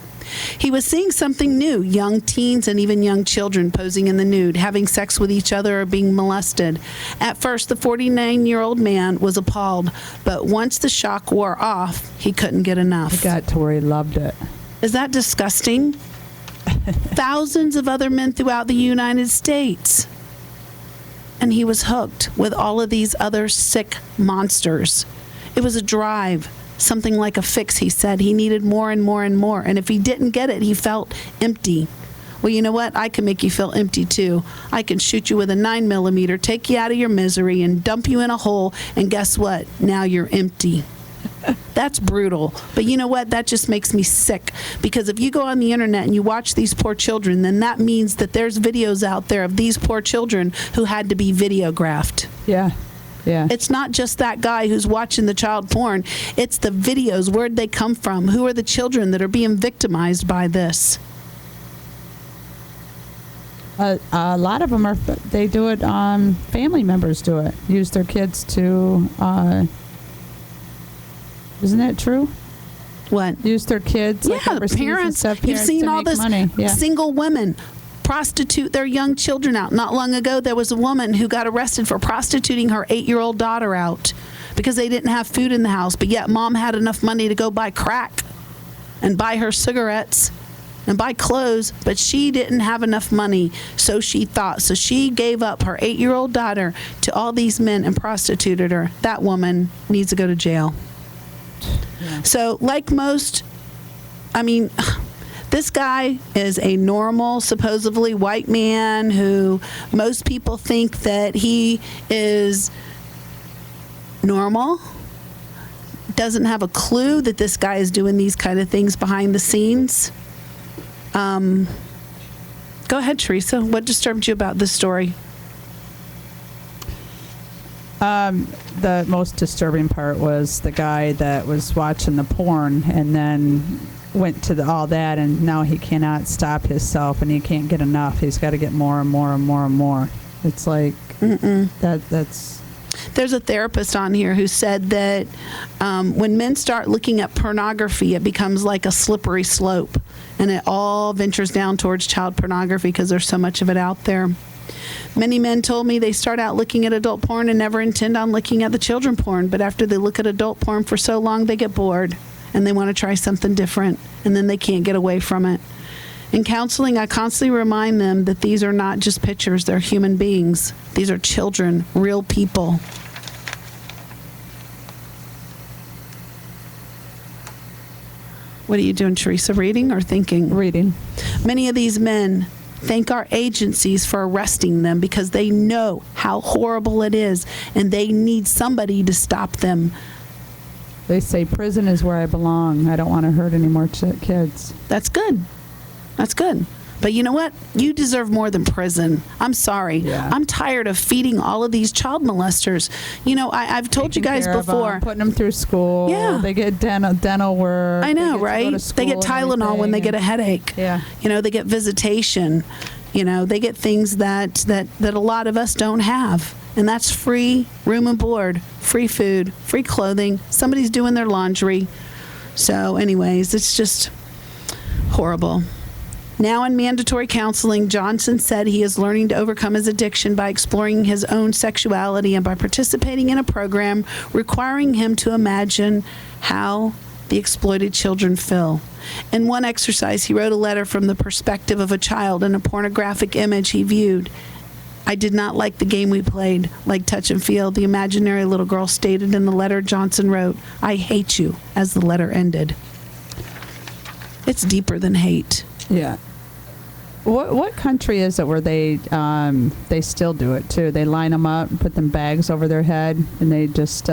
He was seeing something new, young teens and even young children posing in the nude, having sex with each other or being molested. At first, the 49-year-old man was appalled, but once the shock wore off, he couldn't get enough. He got to where he loved it. Is that disgusting? Thousands of other men throughout the United States. And he was hooked with all of these other sick monsters. It was a drive. Something like a fix, he said. He needed more and more and more. And if he didn't get it, he felt empty. Well, you know what? I can make you feel empty, too. I can shoot you with a 9mm, take you out of your misery, and dump you in a hole. And guess what? Now you're empty. That's brutal. But you know what? That just makes me sick. Because if you go on the internet and you watch these poor children, then that means that there's videos out there of these poor children who had to be videographed. Yeah. Yeah. It's not just that guy who's watching the child porn. It's the videos. Where'd they come from? Who are the children that are being victimized by this? A lot of them they do it, family members do it. Use their kids to, isn't that true? What? Use their kids. Yeah, like overseas and parents. stuff, You've parents seen to all make this money. Yeah. single women prostitute their young children out. Not long ago, there was a woman who got arrested for prostituting her 8-year-old daughter out because they didn't have food in the house, but yet mom had enough money to go buy crack and buy her cigarettes and buy clothes, but she didn't have enough money, so she thought. So she gave up her 8-year-old daughter to all these men and prostituted her. That woman needs to go to jail. Yeah. So like most, this guy is a normal, supposedly white man who most people think that he is normal. Doesn't have a clue that this guy is doing these kind of things behind the scenes. Go ahead, Teresa. What disturbed you about this story? The most disturbing part was the guy that was watching the porn and then went to all that, and now he cannot stop himself and he can't get enough. He's got to get more and more and more and more. It's like that's. There's a therapist on here who said that when men start looking at pornography, it becomes like a slippery slope, and it all ventures down towards child pornography because there's so much of it out there. Many men told me they start out looking at adult porn and never intend on looking at the children porn, but after they look at adult porn for so long, they get bored and they want to try something different, and then they can't get away from it. In counseling, I constantly remind them that these are not just pictures, they're human beings. These are children, real people. What are you doing, Teresa? Reading or thinking? Reading. Many of these men thank our agencies for arresting them because they know how horrible it is, and they need somebody to stop them. They say prison is where I belong. I don't want to hurt any more kids. That's good. That's good. But you know what? You deserve more than prison. I'm sorry. Yeah. I'm tired of feeding all of these child molesters. You know, I've told you guys before. Putting them through school. Yeah. They get dental work. I know, they right? They get Tylenol when they get a headache. Yeah. You know, they get visitation. You know, they get things that a lot of us don't have. And that's free room and board, free food, free clothing. Somebody's doing their laundry. So anyways, it's just horrible. Now in mandatory counseling, Johnson said he is learning to overcome his addiction by exploring his own sexuality and by participating in a program requiring him to imagine how the exploited children feel. In one exercise, he wrote a letter from the perspective of a child in a pornographic image he viewed. I did not like the game we played, like touch and feel. The imaginary little girl stated in the letter Johnson wrote, I hate you, as the letter ended. It's deeper than hate. Yeah. What country is it where they still do it too? They line them up and put them bags over their head and they just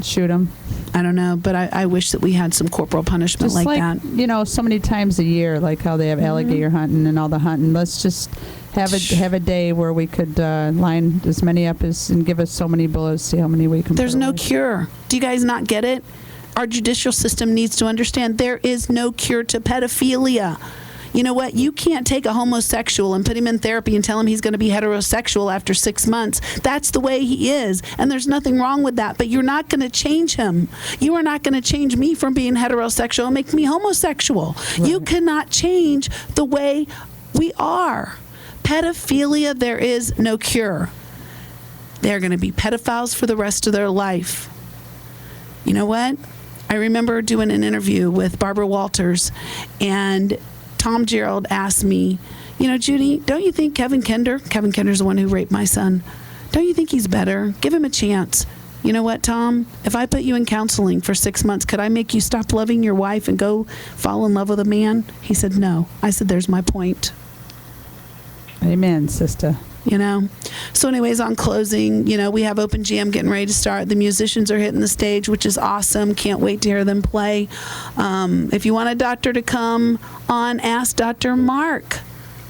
shoot them. I don't know, but I wish that we had some corporal punishment Just like that. You know, so many times a year, like how they have alligator hunting and all the hunting. Let's just have a day where we could line as many up as and give us so many bullets, see how many we can. There's put no away. cure. Do you guys not get it? Our judicial system needs to understand there is no cure to pedophilia. You know what? You can't take a homosexual and put him in therapy and tell him he's going to be heterosexual after 6 months. That's the way he is. And there's nothing wrong with that. But you're not going to change him. You are not going to change me from being heterosexual and make me homosexual. Right. You cannot change the way we are. Pedophilia, there is no cure. They're going to be pedophiles for the rest of their life. You know what? I remember doing an interview with Barbara Walters, and Tom Gerald asked me, you know, Judy, don't you think Kevin Kender's the one who raped my son, don't you think he's better? Give him a chance. You know what, Tom? If I put you in counseling for 6 months, could I make you stop loving your wife and go fall in love with a man? He said, no. I said, there's my point. Amen, sister. You know? So anyways, on closing, you know, we have Open Jam getting ready to start. The musicians are hitting the stage, which is awesome. Can't wait to hear them play. If you want a doctor to come on, ask Dr. Mark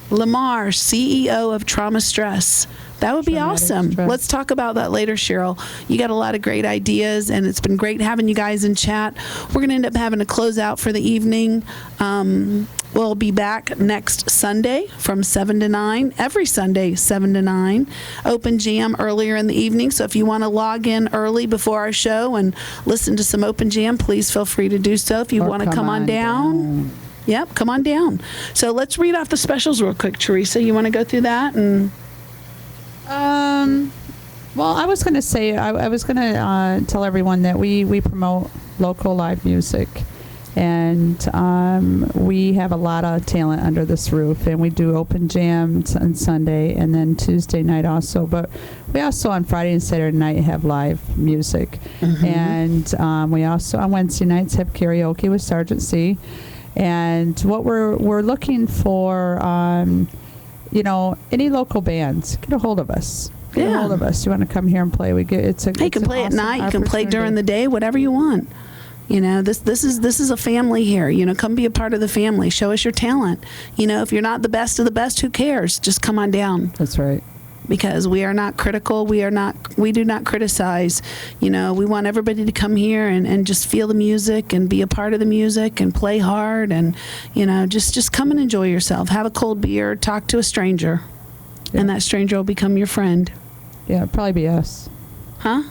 Lamar, CEO of Trauma Stress. That would be Traumatic awesome. stress. Let's talk about that later, Cheryl. You got a lot of great ideas, and it's been great having you guys in chat. We're going to end up having a closeout for the evening. We'll be back next Sunday from 7 to 9. Every Sunday, 7 to 9. Open Jam earlier in the evening. So if you want to log in early before our show and listen to some Open Jam, please feel free to do so. If you want to come on down. Yep, come on down. So let's read off the specials real quick, Teresa. You want to go through that? And well, I was going to say, I was going to tell everyone that we promote local live music. And we have a lot of talent under this roof. And we do open jams on Sunday and then Tuesday night also. But we also on Friday and Saturday night have live music. Mm-hmm. And we also on Wednesday nights have karaoke with Sergeant C. And what we're looking for, you know, any local bands, get a hold of us. Get a hold of us. You want to come here and play? You can play at night. You can play during the day. Whatever you want. You know, this is a family here. You know, come be a part of the family. Show us your talent. You know, if you're not the best of the best, who cares? Just come on down. That's right. Because we are not critical. We do not criticize. You know, we want everybody to come here and just feel the music and be a part of the music and play hard and, you know, just come and enjoy yourself. Have a cold beer, talk to a stranger, and that stranger will become your friend. Yeah, it'd probably be us. Huh?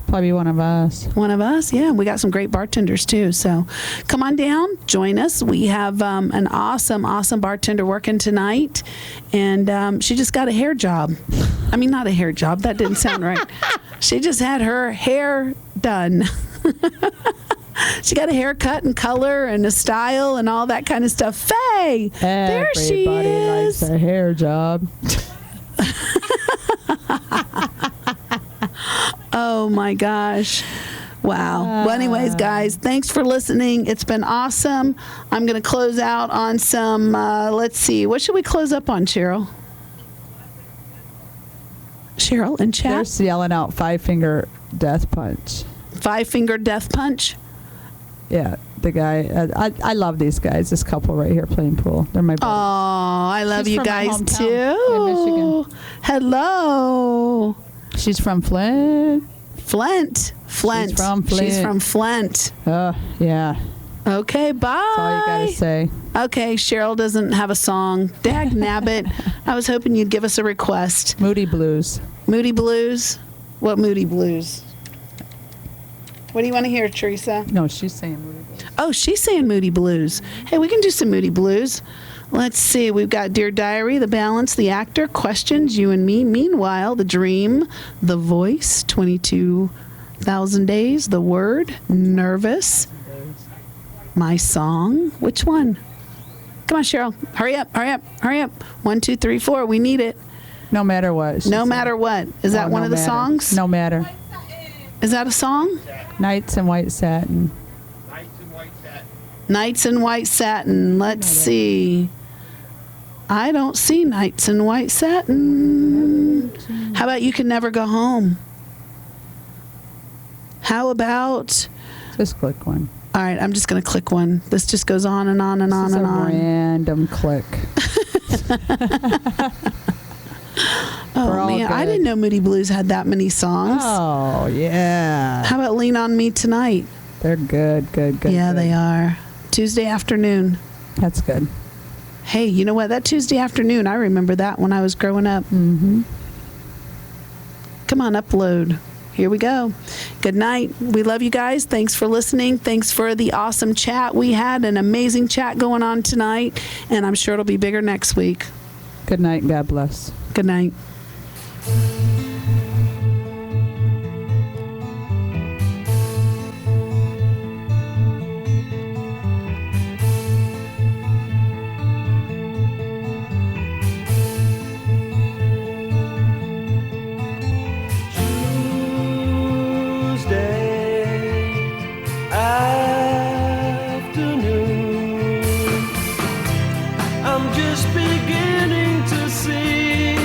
Probably one of us. One of us, yeah. We got some great bartenders too. So come on down, join us. We have an awesome bartender working tonight, and she just got a hair job. I mean, not a hair job. That didn't sound right. She just had her hair done. She got a haircut and color and a style and all that kind of stuff. Faye, there she is. Everybody likes a hair job. Oh my gosh. Wow. Well, anyways, guys, thanks for listening. It's been awesome. I'm going to close out on some, let's see, what should we close up on, Cheryl? Cheryl in chat? They're yelling out 5-finger death punch. 5-finger death punch? Yeah, the guy. I love these guys, this couple right here playing pool. They're my buddies. Oh, I love She's you from my guys hometown too. in Michigan. Hello. She's from Flint. Flint. She's from Flint. She's from Flint. Oh, yeah. Okay, bye. That's all you got to say. Okay, Cheryl doesn't have a song. Dag nabbit. I was hoping you'd give us a request. Moody Blues. Moody Blues? What Moody Blues? What do you want to hear, Teresa? No, she's saying Moody Blues. Oh, she's saying Moody Blues. Hey, we can do some Moody Blues. Let's see. We've got Dear Diary, The Balance, The Actor, Questions, You and Me, Meanwhile, The Dream, The Voice, 22,000 Days, The Word, Nervous, My Song. Which one? Come on, Cheryl. Hurry up, hurry up, hurry up. 1, 2, 3, 4. We need it. No matter what. No matter what. Is that one of the songs? No matter. Is that a song? Nights in White Satin. Nights in White Satin. Let's see. I don't see Nights in White Satin. How about You Can Never Go Home? How about... Just click one. All right, I'm just going to click one. This just goes on and on and on and on. Random click. Oh, man. I didn't know Moody Blues had that many songs. Oh, yeah. How about Lean on Me Tonight? They're good. Yeah, they are. Tuesday afternoon. That's good. Hey, you know what? That Tuesday afternoon, I remember that when I was growing up. Mm-hmm. Come on, upload. Here we go. Good night. We love you guys. Thanks for listening. Thanks for the awesome chat. We had an amazing chat going on tonight, and I'm sure it'll be bigger next week. Good night. God bless. Good night. I'm just beginning to see.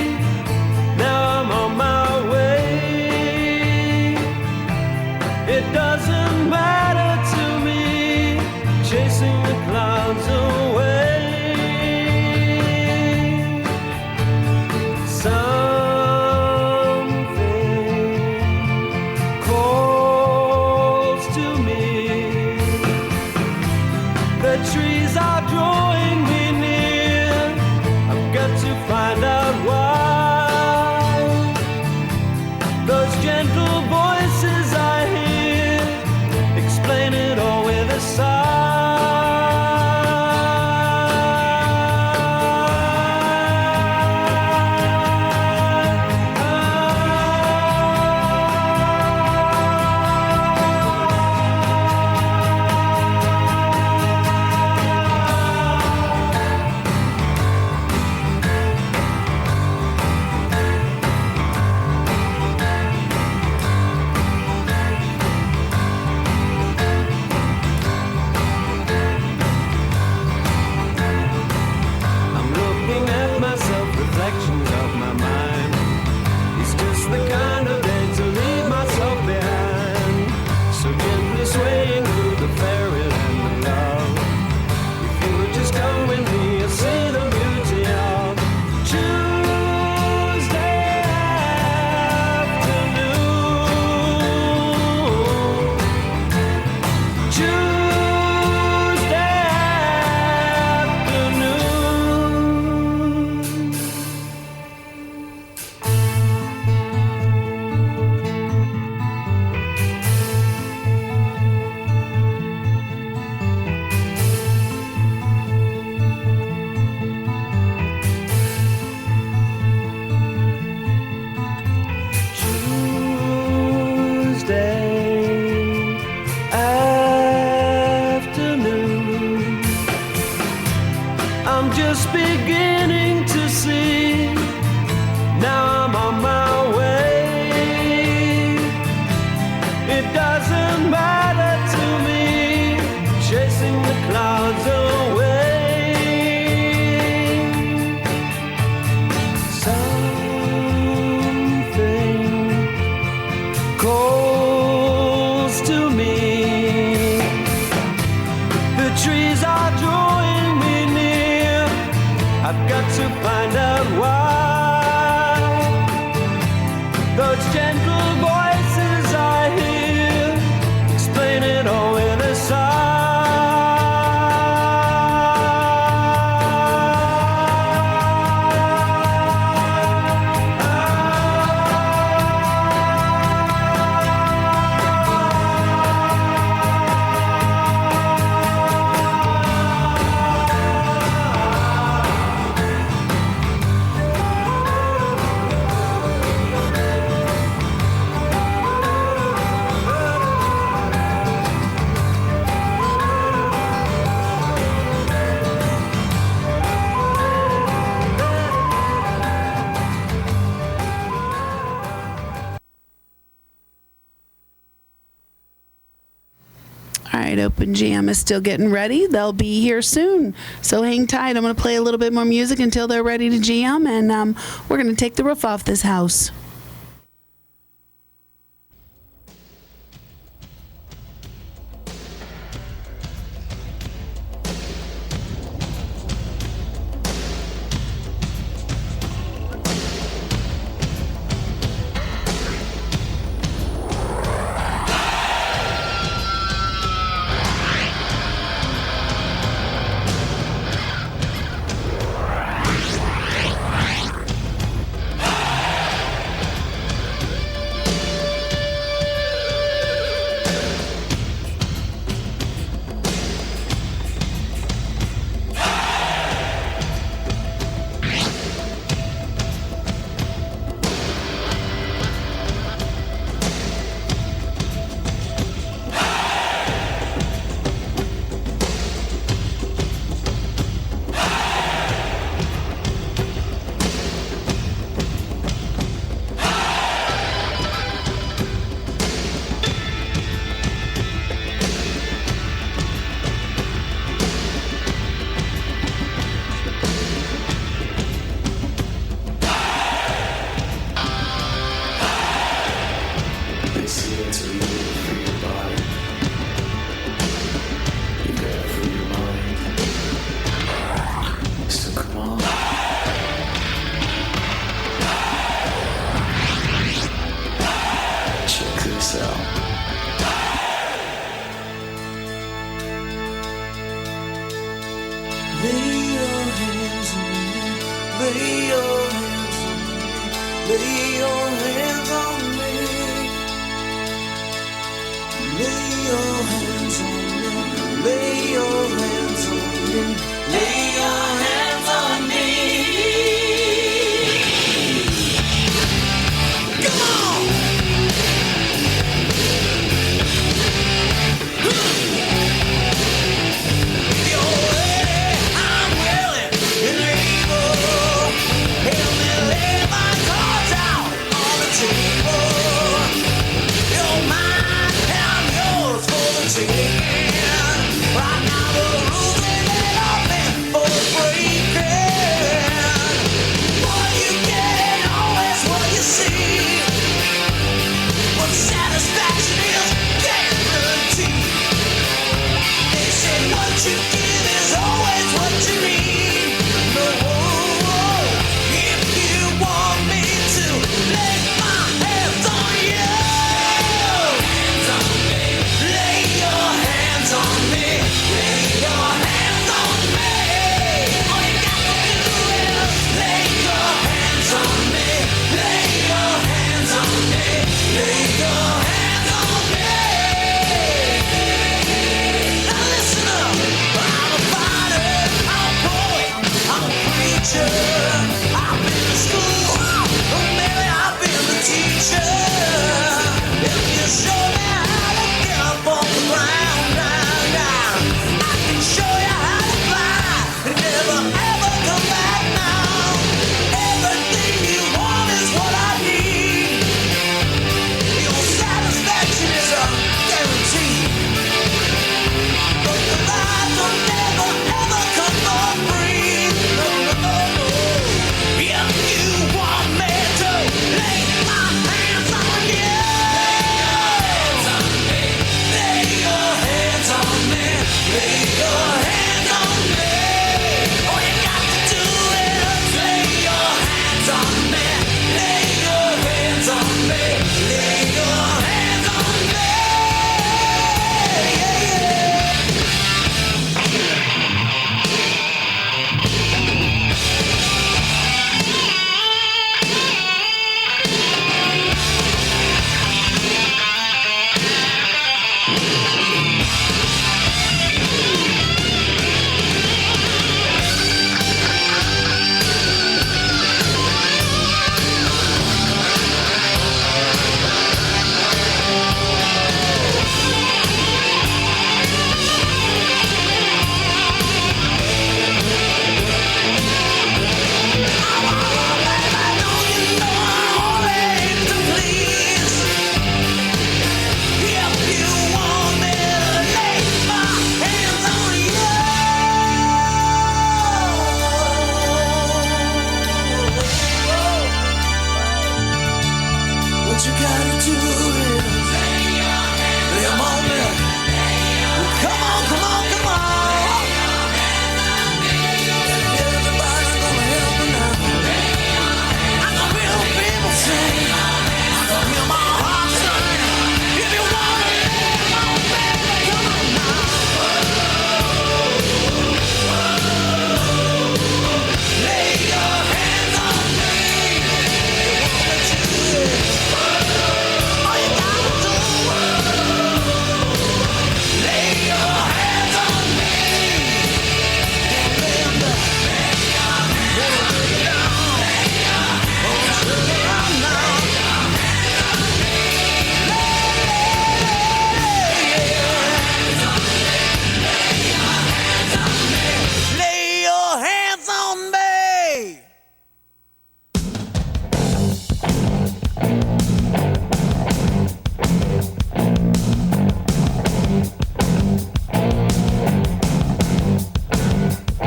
Now I'm on my way. It doesn't matter to me, chasing the clouds away. Something calls to me. The trees are drawing me near. I've got to find out why. Those gentle voices I hear explain it all with a I'm looking at myself, reflections of my mind. It's just the kind of day to leave myself behind. So gently swaying through the fairy land of love. If you would just come with me, you'll see the beauty of Tuesday afternoon. Tuesday afternoon. Tuesday afternoon. I'm just beginning to see. Now I'm on my way. It doesn't matter to me, chasing the clouds away. Something calls to me. The trees are drawing me near. I've got to find out why. Those gentle voices I hear Open Jam is still getting ready. They'll be here soon. So hang tight. I'm going to play a little bit more music until they're ready to jam, and we're going to take the roof off this house. Lay your hands on me.